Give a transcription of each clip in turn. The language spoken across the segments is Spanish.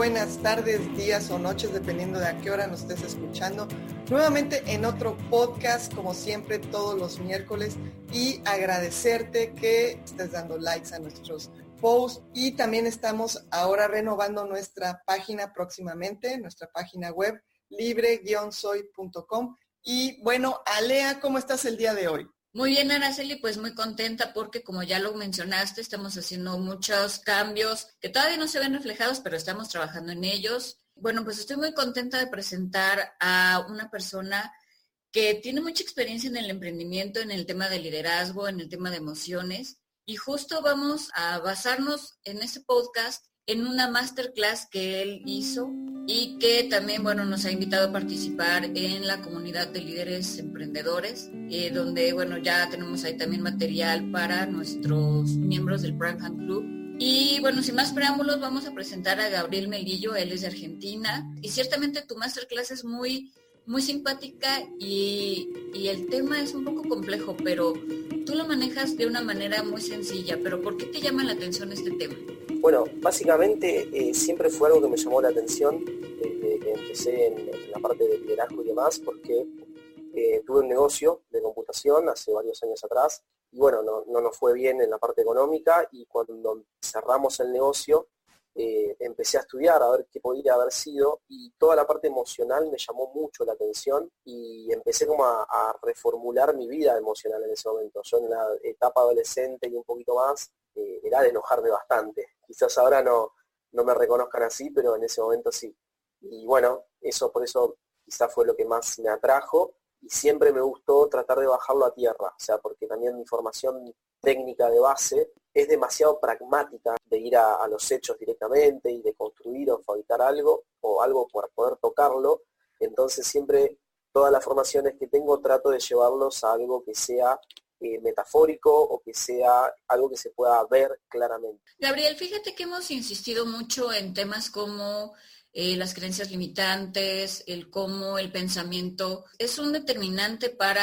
buenas tardes, días o noches, dependiendo de a qué hora nos estés escuchando. Nuevamente en otro podcast, como siempre, todos los miércoles, y agradecerte que estés dando likes a nuestros posts. Y también estamos ahora renovando nuestra página próximamente, nuestra página web, libre-soy.com. Y bueno, Alea, ¿cómo estás el día de hoy? Muy bien, Araceli, pues muy contenta porque como ya lo mencionaste, estamos haciendo muchos cambios que todavía no se ven reflejados, pero estamos trabajando en ellos. Bueno, pues estoy muy contenta de presentar a una persona que tiene mucha experiencia en el emprendimiento, en el tema de liderazgo, en el tema de emociones. Y justo vamos a basarnos en este podcast en una masterclass que él hizo y que también, bueno, nos ha invitado a participar en la comunidad de líderes emprendedores, donde, bueno, ya tenemos ahí también material para nuestros miembros del Prime Fan Club. Y bueno, sin más preámbulos, vamos a presentar a Gabriel Melillo. Él es de Argentina y ciertamente tu masterclass es muy simpática y el tema es un poco complejo, pero tú lo manejas de una manera muy sencilla. Pero ¿por qué te llama la atención este tema? Bueno, básicamente siempre fue algo que me llamó la atención desde que empecé en la parte de liderazgo y demás, porque tuve un negocio de computación hace varios años atrás y bueno, no nos fue bien en la parte económica, y cuando cerramos el negocio empecé a estudiar a ver qué podría haber sido, y toda la parte emocional me llamó mucho la atención y empecé como a reformular mi vida emocional en ese momento. Yo en la etapa adolescente y un poquito más era de enojarme bastante. Quizás ahora no me reconozcan así, pero en ese momento sí. Y bueno, por eso quizás fue lo que más me atrajo, y siempre me gustó tratar de bajarlo a tierra, o sea, porque también mi formación técnica de base es demasiado pragmática, de ir a los hechos directamente y de construir o fabricar algo, o algo para poder tocarlo. Entonces siempre todas las formaciones que tengo trato de llevarlos a algo que sea metafórico, o que sea algo que se pueda ver claramente. Gabriel, fíjate que hemos insistido mucho en temas como las creencias limitantes, el cómo el pensamiento es un determinante para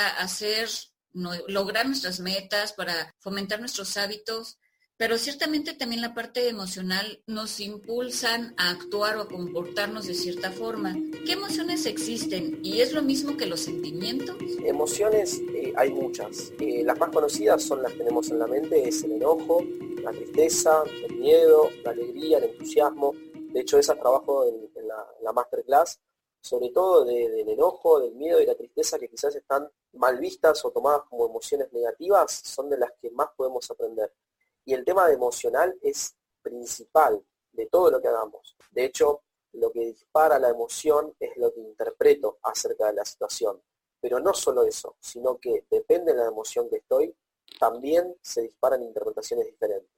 lograr nuestras metas, para fomentar nuestros hábitos, pero ciertamente también la parte emocional nos impulsan a actuar o a comportarnos de cierta forma. ¿Qué emociones existen? ¿Y es lo mismo que los sentimientos? Emociones hay muchas. Las más conocidas son las que tenemos en la mente, es el enojo, la tristeza, el miedo, la alegría, el entusiasmo. De hecho, esas trabajo en la masterclass, sobre todo del enojo, del miedo y la tristeza, que quizás están mal vistas o tomadas como emociones negativas, son de las que más podemos aprender. Y el tema de emocional es principal de todo lo que hagamos. De hecho, lo que dispara la emoción es lo que interpreto acerca de la situación. Pero no solo eso, sino que depende de la emoción que estoy, también se disparan interpretaciones diferentes.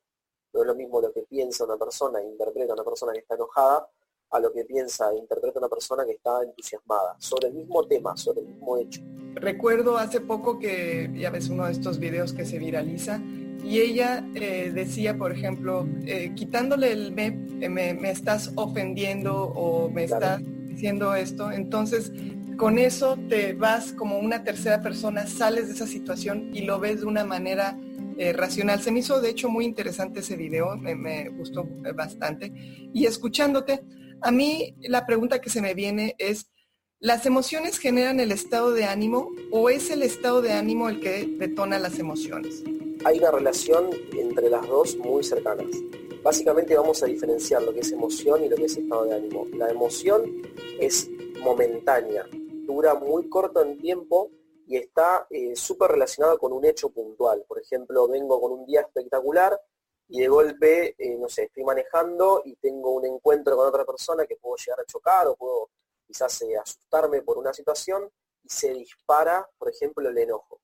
No es lo mismo lo que piensa una persona e interpreta una persona que está enojada, a lo que piensa e interpreta una persona que está entusiasmada, sobre el mismo tema, sobre el mismo hecho. Recuerdo hace poco que ya ves uno de estos videos que se viraliza, y ella decía, por ejemplo, quitándole el me estás ofendiendo o me estás diciendo esto, entonces con eso te vas como una tercera persona, sales de esa situación y lo ves de una manera racional. Se me hizo de hecho muy interesante ese video, me gustó bastante. Y escuchándote, a mí la pregunta que se me viene es, ¿las emociones generan el estado de ánimo o es el estado de ánimo el que detona las emociones? Hay una relación entre las dos muy cercanas. Básicamente vamos a diferenciar lo que es emoción y lo que es estado de ánimo. La emoción es momentánea, dura muy corto en tiempo y está súper relacionada con un hecho puntual. Por ejemplo, vengo con un día espectacular y de golpe, no sé, estoy manejando y tengo un encuentro con otra persona que puedo llegar a chocar o puedo quizás asustarme por una situación y se dispara, por ejemplo, el enojo.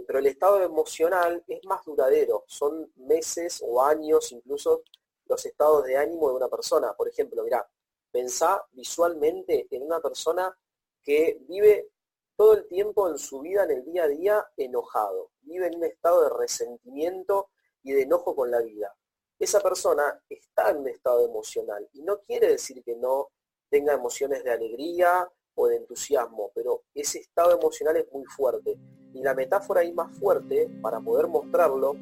Pero el estado emocional es más duradero, son meses o años incluso los estados de ánimo de una persona. Por ejemplo, mirá, pensá visualmente en una persona que vive todo el tiempo en su vida, en el día a día, enojado, vive en un estado de resentimiento y de enojo con la vida. Esa persona está en un estado emocional y no quiere decir que no tenga emociones de alegría o de entusiasmo, pero ese estado emocional es muy fuerte. Y la metáfora ahí más fuerte, para poder mostrarlo,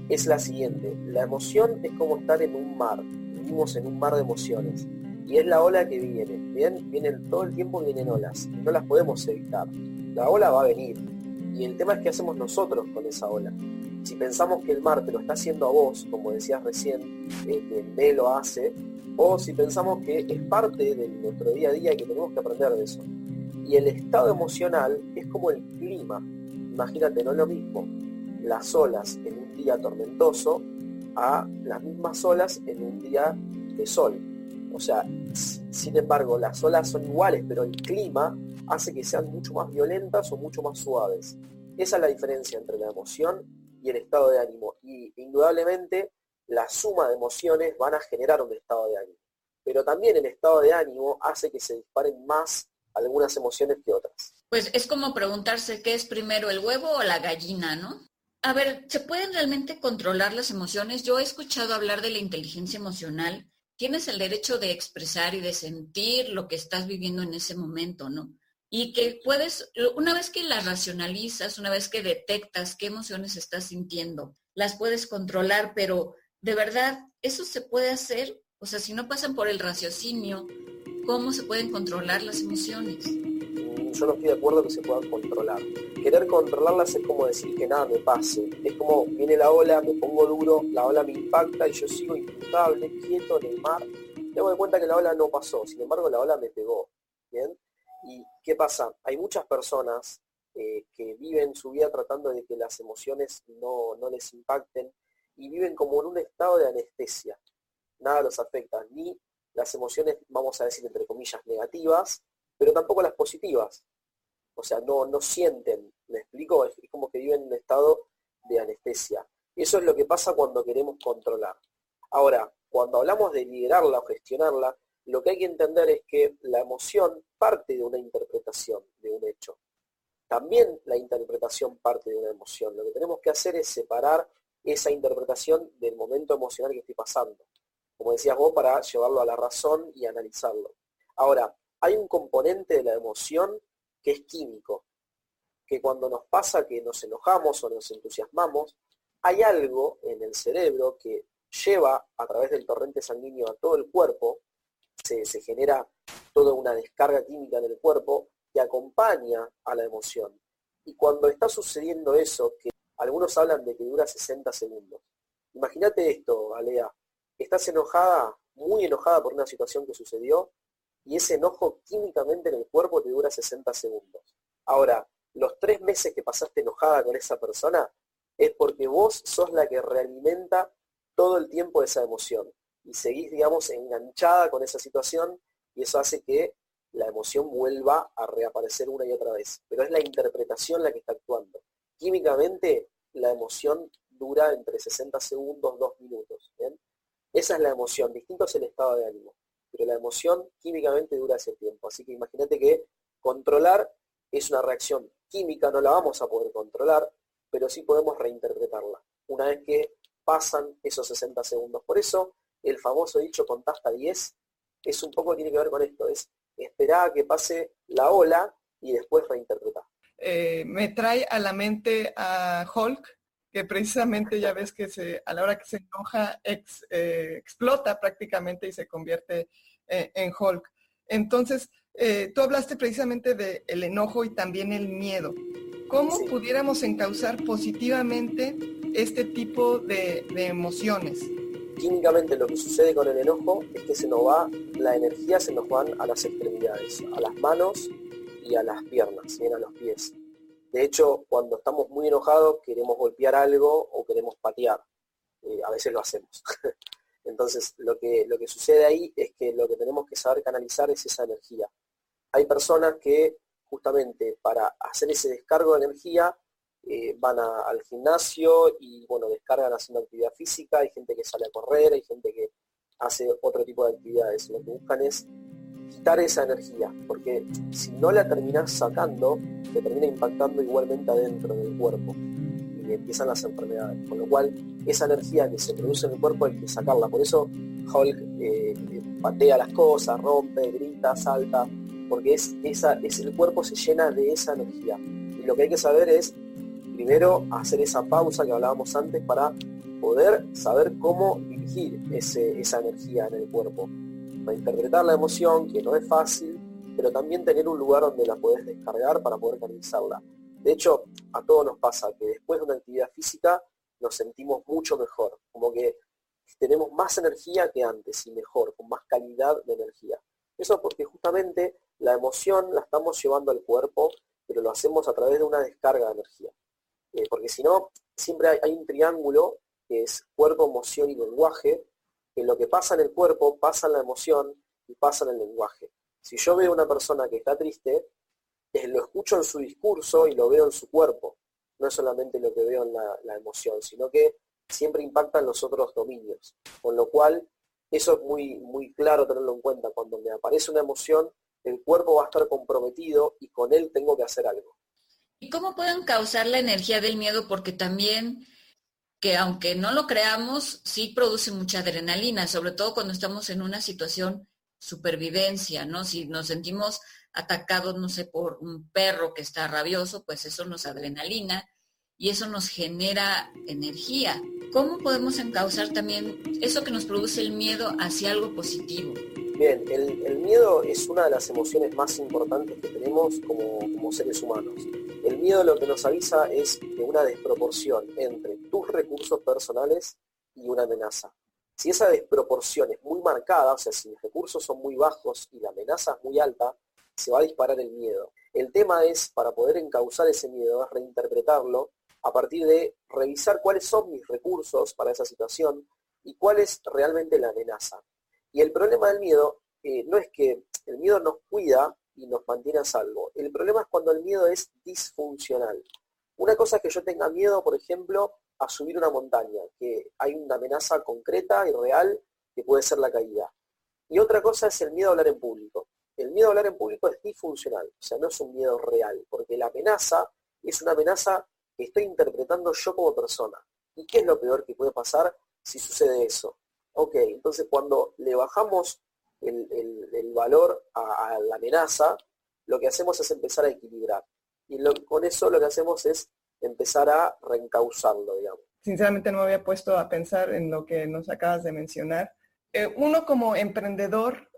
es la siguiente. La emoción es como estar en un mar. Vivimos en un mar de emociones. y es la ola que viene, ¿bien? Todo el tiempo vienen olas, y no las podemos evitar. La ola va a venir, y el tema es qué hacemos nosotros con esa ola. Si pensamos que el mar te lo está haciendo a vos, como decías recién, que el me lo hace, o si pensamos que es parte de nuestro día a día y que tenemos que aprender de eso. Y el estado emocional es como el clima. Imagínate, no es lo mismo las olas en un día tormentoso a las mismas olas en un día de sol. O sea, sin embargo, las olas son iguales, pero el clima hace que sean mucho más violentas o mucho más suaves. Esa es la diferencia entre la emoción y el estado de ánimo. Y indudablemente la suma de emociones van a generar un estado de ánimo. Pero también el estado de ánimo hace que se disparen más algunas emociones que otras. Pues es como preguntarse qué es primero, el huevo o la gallina, ¿no? A ver, ¿se pueden realmente controlar las emociones? Yo he escuchado hablar de la inteligencia emocional. Tienes el derecho de expresar y de sentir lo que estás viviendo en ese momento, ¿no? Y que puedes, una vez que las racionalizas, una vez que detectas qué emociones estás sintiendo, las puedes controlar, pero ¿de verdad eso se puede hacer? O sea, si no pasan por el raciocinio, ¿cómo se pueden controlar las emociones? Yo no estoy de acuerdo que se puedan controlar. Querer controlarlas es como decir que nada me pase. Es como viene la ola, me pongo duro, la ola me impacta y yo sigo imputable, quieto en el mar. Me doy cuenta que la ola no pasó, sin embargo la ola me pegó. ¿Bien? ¿Y qué pasa? Hay muchas personas que viven su vida tratando de que las emociones no les impacten y viven como en un estado de anestesia. Nada los afecta, ni las emociones, vamos a decir entre comillas, negativas, pero tampoco las positivas. O sea, no sienten, ¿me explico? Es como que viven en un estado de anestesia. Eso es lo que pasa cuando queremos controlar. Ahora, cuando hablamos de liderarla o gestionarla, lo que hay que entender es que la emoción parte de una interpretación de un hecho. También la interpretación parte de una emoción. Lo que tenemos que hacer es separar esa interpretación del momento emocional que estoy pasando. Como decías vos, para llevarlo a la razón y analizarlo. Ahora, hay un componente de la emoción que es químico, que cuando nos pasa que nos enojamos o nos entusiasmamos, hay algo en el cerebro que lleva a través del torrente sanguíneo a todo el cuerpo, se genera toda una descarga química en el cuerpo que acompaña a la emoción. Y cuando está sucediendo eso, que algunos hablan de que dura 60 segundos. Imagínate esto, Alea, estás enojada, muy enojada por una situación que sucedió, y ese enojo químicamente en el cuerpo te dura 60 segundos. Ahora, los 3 meses que pasaste enojada con esa persona es porque vos sos la que realimenta todo el tiempo esa emoción y seguís, digamos, enganchada con esa situación y eso hace que la emoción vuelva a reaparecer una y otra vez. Pero es la interpretación la que está actuando. Químicamente, la emoción dura entre 60 segundos, 2 minutos. ¿Bien? Esa es la emoción, distinto es el estado de ánimo. Pero la emoción químicamente dura ese tiempo. Así que imagínate que controlar es una reacción química, no la vamos a poder controlar, pero sí podemos reinterpretarla una vez que pasan esos 60 segundos. Por eso el famoso dicho contá hasta 10 es un poco, tiene que ver con esto, es esperar a que pase la ola y después reinterpretar. Me trae a la mente a Hulk, que precisamente ya ves que a la hora que se enoja explota prácticamente y se convierte en Hulk. Entonces, tú hablaste precisamente del enojo y también el miedo. ¿Cómo pudiéramos encauzar positivamente este tipo de emociones? Químicamente lo que sucede con el enojo es que se nos va, la energía se nos van a las extremidades, a las manos y a las piernas, bien a los pies. De hecho, cuando estamos muy enojados queremos golpear algo o queremos patear. A veces lo hacemos. Entonces, lo que sucede ahí es que lo que tenemos que saber canalizar es esa energía. Hay personas que justamente para hacer ese descargo de energía van al gimnasio y bueno, descargan haciendo actividad física, hay gente que sale a correr, hay gente que hace otro tipo de actividades. Lo que buscan es quitar esa energía, porque si no la terminás sacando, te termina impactando igualmente adentro del cuerpo y empiezan las enfermedades, con lo cual esa energía que se produce en el cuerpo hay que sacarla. Por eso Hulk patea las cosas, rompe, grita, salta, porque el cuerpo se llena de esa energía. Y lo que hay que saber es primero hacer esa pausa que hablábamos antes para poder saber cómo dirigir esa energía en el cuerpo. reinterpretar la emoción, que no es fácil, pero también tener un lugar donde la podés descargar para poder canalizarla. De hecho, a todos nos pasa que después de una actividad física nos sentimos mucho mejor, como que tenemos más energía que antes y mejor, con más calidad de energía. Eso porque justamente la emoción la estamos llevando al cuerpo, pero lo hacemos a través de una descarga de energía. Porque si no, siempre hay un triángulo que es cuerpo, emoción y lenguaje, que lo que pasa en el cuerpo pasa en la emoción y pasa en el lenguaje. Si yo veo a una persona que está triste, lo escucho en su discurso y lo veo en su cuerpo. No es solamente lo que veo en la emoción, sino que siempre impacta en los otros dominios. Con lo cual, eso es muy, muy claro tenerlo en cuenta. Cuando me aparece una emoción, el cuerpo va a estar comprometido y con él tengo que hacer algo. ¿Y cómo pueden causar la energía del miedo? Porque también, que aunque no lo creamos, sí produce mucha adrenalina, sobre todo cuando estamos en una situación supervivencia, ¿no? Si nos sentimos atacados, no sé, por un perro que está rabioso, pues eso nos adrenalina y eso nos genera energía. ¿Cómo podemos encauzar también eso que nos produce el miedo hacia algo positivo? Bien, el miedo es una de las emociones más importantes que tenemos como seres humanos. El miedo lo que nos avisa es de una desproporción entre tus recursos personales y una amenaza. Si esa desproporción es muy marcada, o sea, si mis recursos son muy bajos y la amenaza es muy alta, se va a disparar el miedo. El tema es, para poder encauzar ese miedo, es reinterpretarlo a partir de revisar cuáles son mis recursos para esa situación y cuál es realmente la amenaza. Y el problema del miedo no es que el miedo nos cuida y nos mantiene a salvo. El problema es cuando el miedo es disfuncional. Una cosa es que yo tenga miedo, por ejemplo, a subir una montaña, que hay una amenaza concreta y real que puede ser la caída. Y otra cosa es el miedo a hablar en público. El miedo a hablar en público es disfuncional, o sea, no es un miedo real, porque la amenaza es una amenaza que estoy interpretando yo como persona. ¿Y qué es lo peor que puede pasar si sucede eso? Ok, entonces cuando le bajamos el valor a la amenaza, lo que hacemos es empezar a equilibrar. Y con eso lo que hacemos es empezar a reencauzarlo, digamos. Sinceramente no me había puesto a pensar en lo que nos acabas de mencionar. Uno como emprendedor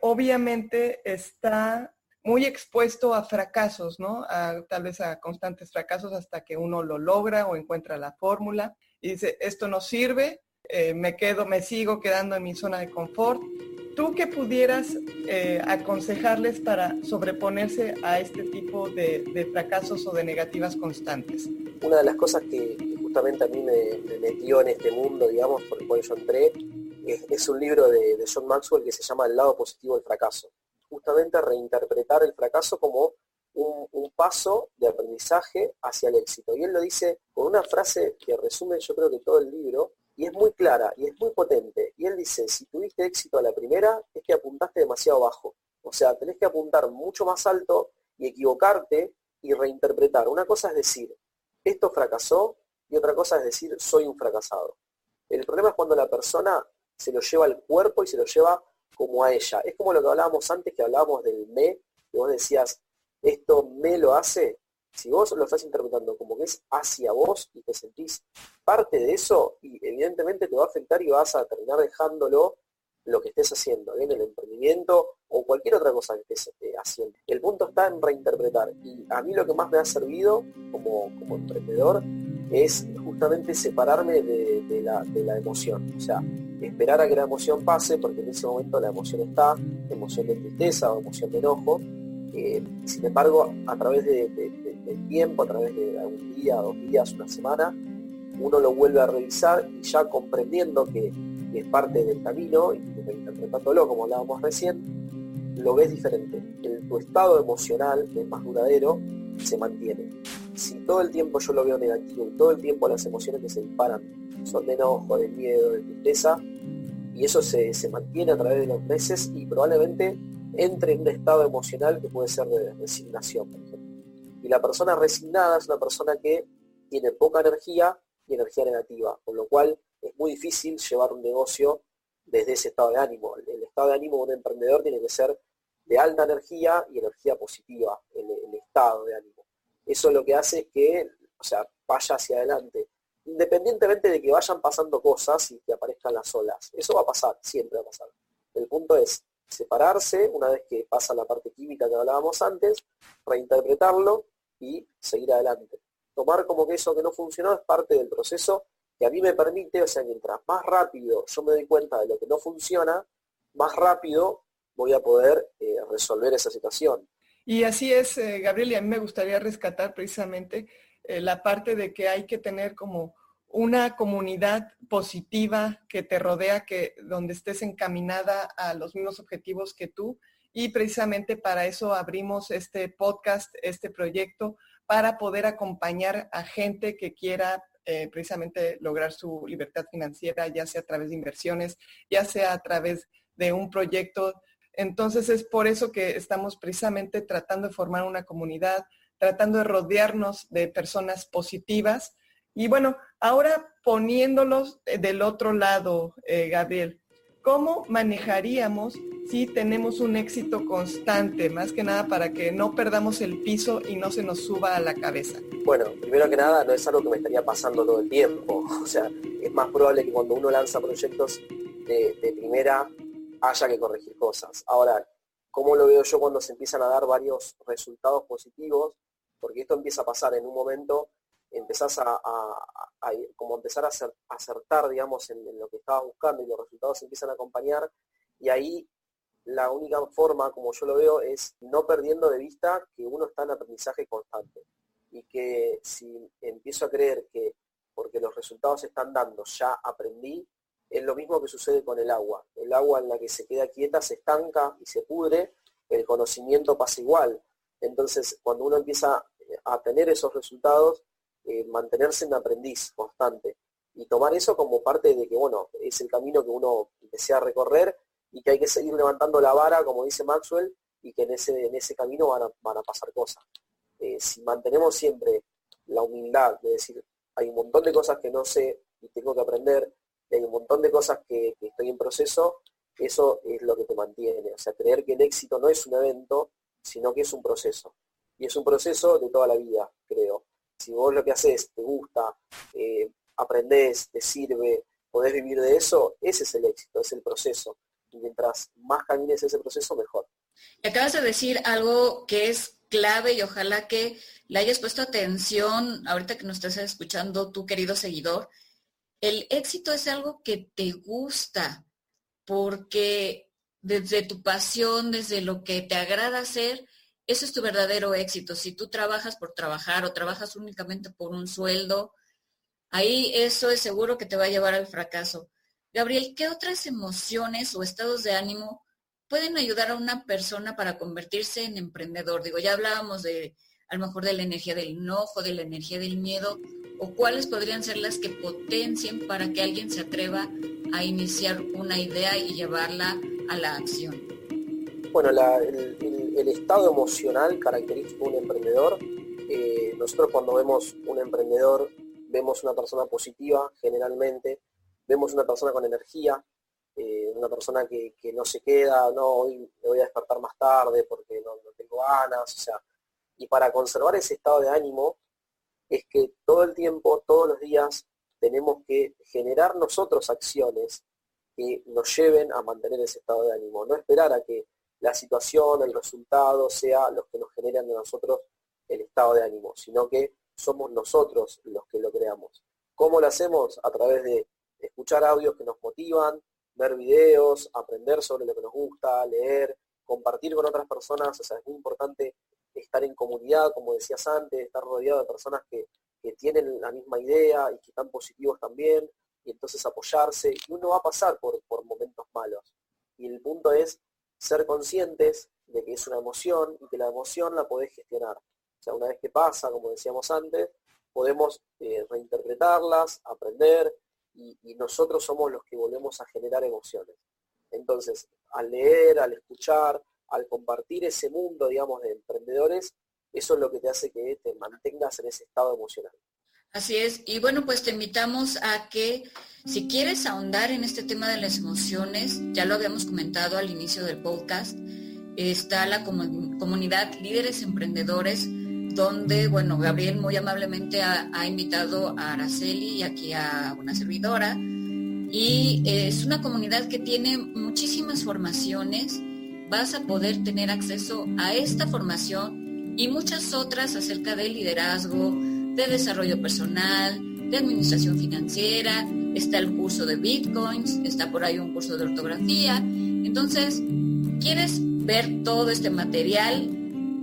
obviamente está muy expuesto a fracasos, ¿no? Tal vez a constantes fracasos hasta que uno lo logra o encuentra la fórmula y dice, esto no sirve, me sigo quedando en mi zona de confort. ¿Tú qué pudieras aconsejarles para sobreponerse a este tipo de fracasos o de negativas constantes? Una de las cosas que justamente a mí me metió en este mundo, digamos, por el cual yo entré, es un libro de John Maxwell que se llama El lado positivo del fracaso. Justamente reinterpretar el fracaso como un paso de aprendizaje hacia el éxito. Y él lo dice con una frase que resume yo creo que todo el libro, y es muy clara y es muy potente. Y él dice, si tuviste éxito a la primera, es que apuntaste demasiado bajo. O sea, tenés que apuntar mucho más alto y equivocarte y reinterpretar. Una cosa es decir, esto fracasó, y otra cosa es decir, soy un fracasado. El problema es cuando la persona se lo lleva al cuerpo y se lo lleva como a ella. Es como lo que hablábamos antes, que hablábamos del me, que vos decías, esto me lo hace. Si vos lo estás interpretando como que es hacia vos y te sentís parte de eso, y evidentemente te va a afectar y vas a terminar dejándolo lo que estés haciendo, bien el emprendimiento o cualquier otra cosa que estés haciendo. El punto está en reinterpretar. Y a mí lo que más me ha servido como emprendedor es justamente separarme de la emoción. O sea, esperar a que la emoción pase, porque en ese momento la emoción está, emoción de tristeza o emoción de enojo. Sin embargo, a través del tiempo, a través de un día, 2 días, una semana, uno lo vuelve a revisar y ya comprendiendo que es parte del camino y reinterpretándolo como hablábamos recién, lo ves diferente. Tu estado emocional, que es más duradero, se mantiene. Si todo el tiempo yo lo veo negativo y todo el tiempo las emociones que se disparan son de enojo, de miedo, de tristeza, y eso se mantiene a través de los meses y probablemente entre en un estado emocional que puede ser de resignación, por ejemplo. Y la persona resignada es una persona que tiene poca energía y energía negativa, con lo cual es muy difícil llevar un negocio desde ese estado de ánimo. El estado de ánimo de un emprendedor tiene que ser de alta energía y energía positiva, el estado de ánimo. Eso lo que hace es que, o sea, vaya hacia adelante, independientemente de que vayan pasando cosas y que aparezcan las olas. Eso va a pasar, siempre va a pasar. El punto es separarse, una vez que pasa la parte química que hablábamos antes, reinterpretarlo y seguir adelante. Tomar como que eso que no funcionó es parte del proceso que a mí me permite, o sea, mientras más rápido yo me doy cuenta de lo que no funciona, más rápido voy a poder resolver esa situación. Y así es, Gabriel, y a mí me gustaría rescatar precisamente la parte de que hay que tener como una comunidad positiva que te rodea, donde estés encaminada a los mismos objetivos que tú. Y precisamente para eso abrimos este podcast, este proyecto, para poder acompañar a gente que quiera precisamente lograr su libertad financiera, ya sea a través de inversiones, ya sea a través de un proyecto. Entonces es por eso que estamos precisamente tratando de formar una comunidad, tratando de rodearnos de personas positivas. Y bueno, ahora poniéndolos del otro lado, Gabriel, ¿cómo manejaríamos si tenemos un éxito constante? Más que nada para que no perdamos el piso y no se nos suba a la cabeza. Bueno, primero que nada, no es algo que me estaría pasando todo el tiempo. O sea, es más probable que cuando uno lanza proyectos de primera haya que corregir cosas. Ahora, ¿cómo lo veo yo cuando se empiezan a dar varios resultados positivos? Porque esto empieza a pasar en un momento, empezás a empezar a acertar, digamos, en lo que estabas buscando y los resultados se empiezan a acompañar, y ahí la única forma, como yo lo veo, es no perdiendo de vista que uno está en aprendizaje constante y que si empiezo a creer que porque los resultados se están dando ya aprendí, es lo mismo que sucede con el agua. El agua en la que se queda quieta se estanca y se pudre, el conocimiento pasa igual. Entonces, cuando uno empieza a tener esos resultados, mantenerse en aprendiz constante y tomar eso como parte de que, bueno, es el camino que uno desea recorrer y que hay que seguir levantando la vara, como dice Maxwell, y que en ese camino van a pasar cosas. Si mantenemos siempre la humildad de decir, hay un montón de cosas que no sé y tengo que aprender, y hay un montón de cosas que estoy en proceso, eso es lo que te mantiene. O sea, creer que el éxito no es un evento, sino que es un proceso. Y es un proceso de toda la vida, creo. Si vos lo que haces te gusta, aprendés, te sirve, podés vivir de eso, ese es el éxito, es el proceso. Y mientras más camines ese proceso, mejor. Acabas de decir algo que es clave y ojalá que le hayas puesto atención ahorita que nos estás escuchando, tu querido seguidor. El éxito es algo que te gusta, porque desde tu pasión, desde lo que te agrada hacer, eso es tu verdadero éxito. Si tú trabajas por trabajar o trabajas únicamente por un sueldo, ahí eso es seguro que te va a llevar al fracaso. Gabriel, ¿qué otras emociones o estados de ánimo pueden ayudar a una persona para convertirse en emprendedor? Digo, ya hablábamos a lo mejor de la energía del enojo, de la energía del miedo, o cuáles podrían ser las que potencien para que alguien se atreva a iniciar una idea y llevarla a la acción. Bueno, el estado emocional característico de un emprendedor, nosotros cuando vemos un emprendedor, vemos una persona positiva generalmente, vemos una persona con energía, una persona que no se queda, no, hoy me voy a despertar más tarde porque no tengo ganas, o sea, y para conservar ese estado de ánimo es que todo el tiempo, todos los días, tenemos que generar nosotros acciones que nos lleven a mantener ese estado de ánimo, no esperar a que la situación, el resultado sea los que nos generan a nosotros el estado de ánimo, sino que somos nosotros los que lo creamos. ¿Cómo lo hacemos? A través de escuchar audios que nos motivan, ver videos, aprender sobre lo que nos gusta, leer, compartir con otras personas. O sea, es muy importante estar en comunidad, como decías antes, estar rodeado de personas que tienen la misma idea y que están positivos también, y entonces apoyarse. Y uno va a pasar por momentos malos. Y el punto es ser conscientes de que es una emoción y que la emoción la podés gestionar. O sea, una vez que pasa, como decíamos antes, podemos reinterpretarlas, aprender, y nosotros somos los que volvemos a generar emociones. Entonces, al leer, al escuchar, al compartir ese mundo, digamos, de emprendedores, eso es lo que te hace que te mantengas en ese estado emocional. Así es, y bueno, pues te invitamos a que si quieres ahondar en este tema de las emociones, ya lo habíamos comentado al inicio del podcast, está la comunidad Líderes Emprendedores, donde, bueno, Gabriel muy amablemente ha invitado a Araceli y aquí a una servidora, y es una comunidad que tiene muchísimas formaciones vas a poder tener acceso a esta formación y muchas otras acerca de liderazgo, de desarrollo personal, de administración financiera. Está el curso de Bitcoins, está por ahí un curso de ortografía. Entonces, ¿quieres ver todo este material?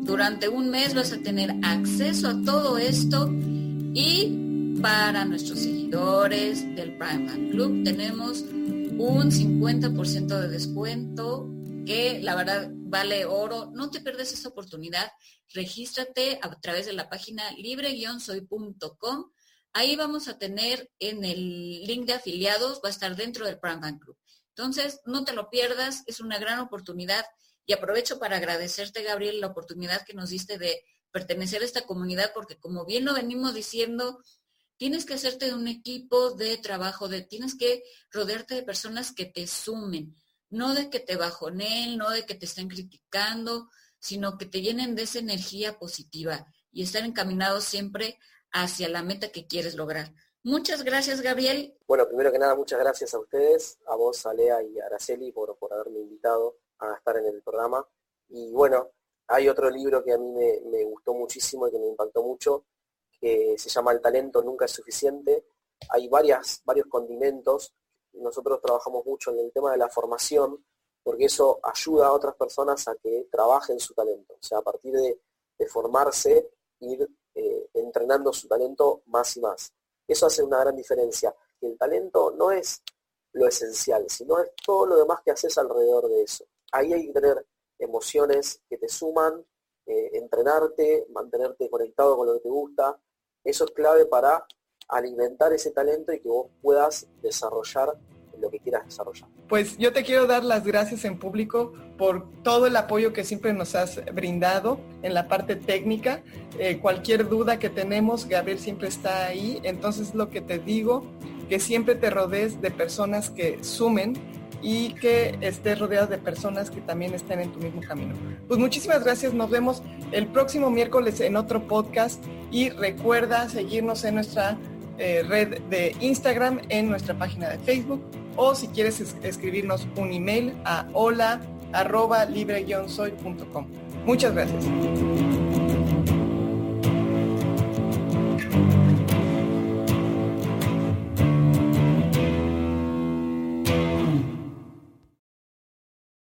Durante un mes vas a tener acceso a todo esto, y para nuestros seguidores del Prime Fan Club tenemos un 50% de descuento que la verdad vale oro. No te pierdas esta oportunidad. Regístrate a través de la página libre-soy.com. Ahí vamos a tener en el link de afiliados, va a estar dentro del Prime Fan Club. Entonces, no te lo pierdas, es una gran oportunidad. Y aprovecho para agradecerte, Gabriel, la oportunidad que nos diste de pertenecer a esta comunidad, porque como bien lo venimos diciendo, tienes que hacerte de un equipo de trabajo, tienes que rodearte de personas que te sumen, no de que te bajoneen, no de que te estén criticando, sino que te llenen de esa energía positiva y estar encaminados siempre hacia la meta que quieres lograr. Muchas gracias, Gabriel. Bueno, primero que nada, muchas gracias a ustedes, a vos, a Lea y a Araceli por haberme invitado a estar en el programa. Y bueno, hay otro libro que a mí me gustó muchísimo y que me impactó mucho, que se llama El talento nunca es suficiente. Hay varios condimentos. Nosotros trabajamos mucho en el tema de la formación, porque eso ayuda a otras personas a que trabajen su talento. O sea, a partir de formarse, ir entrenando su talento más y más. Eso hace una gran diferencia. Y el talento no es lo esencial, sino es todo lo demás que haces alrededor de eso. Ahí hay que tener emociones que te suman, entrenarte, mantenerte conectado con lo que te gusta. Eso es clave para alimentar ese talento y que vos puedas desarrollar lo que quieras desarrollar. Pues yo te quiero dar las gracias en público por todo el apoyo que siempre nos has brindado en la parte técnica. Cualquier duda que tenemos, Gabriel siempre está ahí. Entonces lo que te digo, que siempre te rodees de personas que sumen y que estés rodeado de personas que también estén en tu mismo camino. Pues muchísimas gracias, nos vemos el próximo miércoles en otro podcast y recuerda seguirnos en nuestra red de Instagram, en nuestra página de Facebook, o si quieres escribirnos un email a hola@libre-soy.com. Muchas gracias.